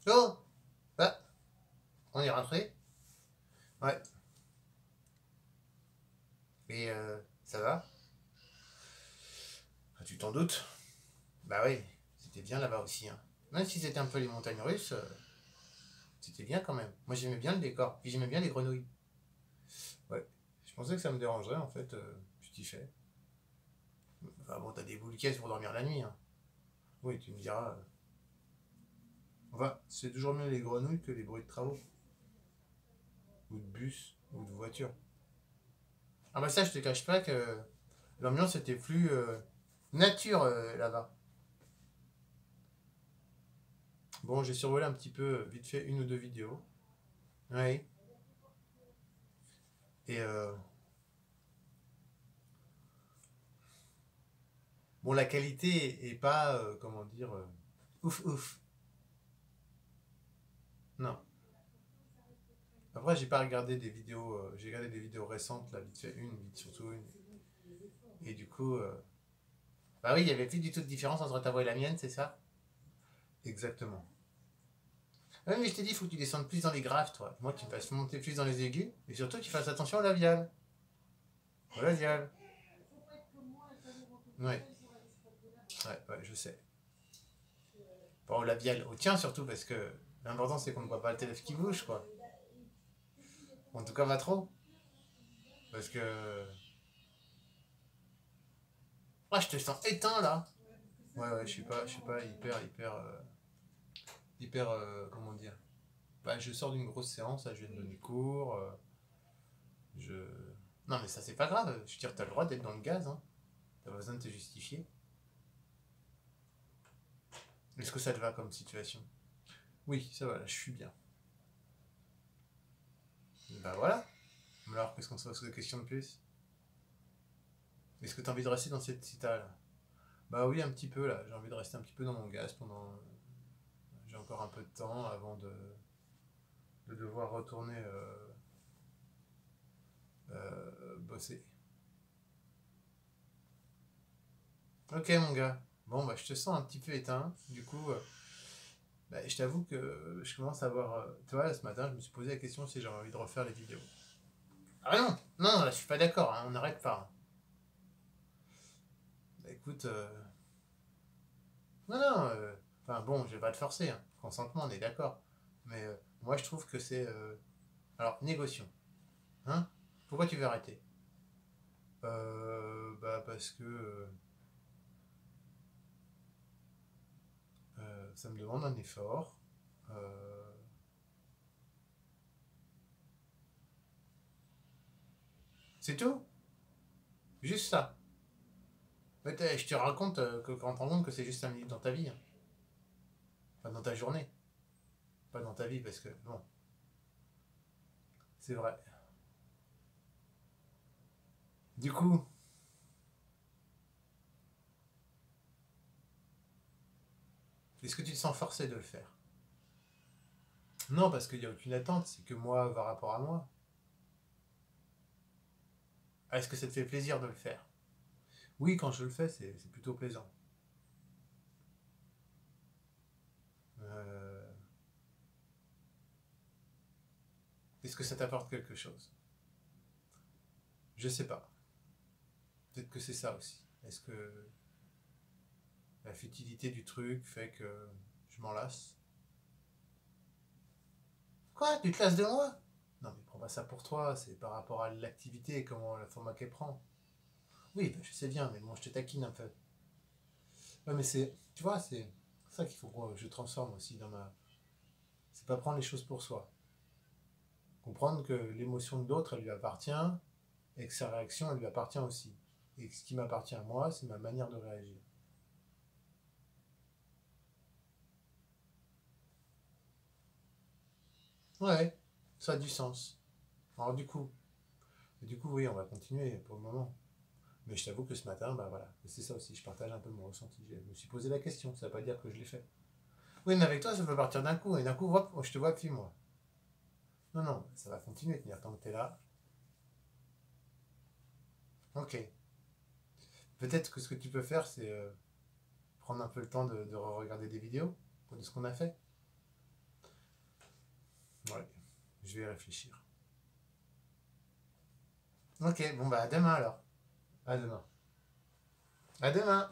Oh, bah, on est rentré. Ouais. Et ça va? Ah, tu t'en doutes? Bah oui, c'était bien là-bas aussi, hein. Même si c'était un peu les montagnes russes, c'était bien quand même. Moi j'aimais bien le décor, puis j'aimais bien les grenouilles. Ouais. Je pensais que ça me dérangerait en fait, je kiffais. Enfin bon, t'as des boules caisses pour dormir la nuit, hein. Oui, tu me diras. Enfin, c'est toujours mieux les grenouilles que les bruits de travaux, ou de bus, ou de voiture. Ah bah ça, je te cache pas que l'ambiance était plus nature là-bas. Bon, j'ai survolé un petit peu, vite fait, une ou deux vidéos. Oui. Et bon, la qualité est pas, comment dire, ouf ouf. Non. Après, j'ai pas regardé des vidéos, j'ai regardé des vidéos récentes, là, vite fait, surtout une. Et du coup, bah oui, il y avait plus du tout de différence entre ta voix et la mienne, c'est ça? Exactement. Ouais, mais je t'ai dit, il faut que tu descendes plus dans les graves, toi. Moi, tu me fasses monter plus dans les aigus, et surtout, tu fasses attention au labial. Au labial. Ouais, ouais, je sais. Bon, au labial, au tien surtout, parce que l'important, c'est qu'on ne voit pas le téléphone qui bouge, quoi. En tout cas, pas trop. Parce que. Ah, je te sens éteint, là. Ouais, ouais, je suis pas hyper, comment dire. Bah, je sors d'une grosse séance, là, je viens de donner cours. Je. Non, mais ça, c'est pas grave. Je veux dire, t'as le droit d'être dans le gaz, hein. T'as pas besoin de te justifier. Est-ce que ça te va comme situation? Oui, ça va, là, je suis bien. Bah voilà. Alors, qu'est-ce qu'on se pose de questions de plus? Est-ce que t'as envie de rester dans cette cita là? Bah oui, un petit peu là. J'ai envie de rester un petit peu dans mon gaz pendant. J'ai encore un peu de temps avant de devoir retourner bosser. Ok, mon gars. Bon, bah je te sens un petit peu éteint. Du coup, bah, je t'avoue que je commence à avoir. Tu vois, ce matin, je me suis posé la question si j'avais envie de refaire les vidéos. Ah non, non, là, je suis pas d'accord. Hein, on n'arrête pas. Hein. Bah écoute, non, non. Enfin bon, je vais pas te forcer. Hein. Consentement, on est d'accord. Mais moi, je trouve que c'est. Alors, négocions. Hein? Pourquoi tu veux arrêter? Bah parce que ça me demande un effort. Euh, c'est tout. Juste ça. Mais je te raconte que quand on te rend compte que c'est juste 5 minutes dans ta vie. Hein. Enfin, dans ta journée. Pas dans ta vie parce que, bon, c'est vrai. Du coup, est-ce que tu te sens forcé de le faire? Non, parce qu'il n'y a aucune attente. C'est que moi par rapport à moi. Ah, est-ce que ça te fait plaisir de le faire? Oui, quand je le fais, c'est plutôt plaisant. Euh, est-ce que ça t'apporte quelque chose? Je sais pas. Peut-être que c'est ça aussi. Est-ce que la futilité du truc fait que je m'en lasse? Quoi? Tu te lasses de moi? Non, mais prends pas ça pour toi, c'est par rapport à l'activité et comment la format qu'elle prend. Oui, bah, je sais bien, mais bon, je te taquine un peu. Ouais, mais c'est. Tu vois, c'est ça qu'il faut que je transforme aussi dans ma. C'est pas prendre les choses pour soi. Comprendre que l'émotion de l'autre, elle lui appartient et que sa réaction, elle lui appartient aussi. Et que ce qui m'appartient à moi, c'est ma manière de réagir. Ouais, ça a du sens. Alors, du coup, oui, on va continuer pour le moment. Mais je t'avoue que ce matin, bah voilà, c'est ça aussi, je partage un peu mon ressenti. Je me suis posé la question, ça veut pas dire que je l'ai fait. Oui, mais avec toi, ça peut partir d'un coup, et d'un coup, hop, je te vois plus, moi. Non, non, ça va continuer, tenir tant que t'es là. Ok. Peut-être que ce que tu peux faire, c'est prendre un peu le temps de regarder des vidéos de ce qu'on a fait. Ouais, je vais y réfléchir. Ok, bon bah à demain alors. À demain. À demain.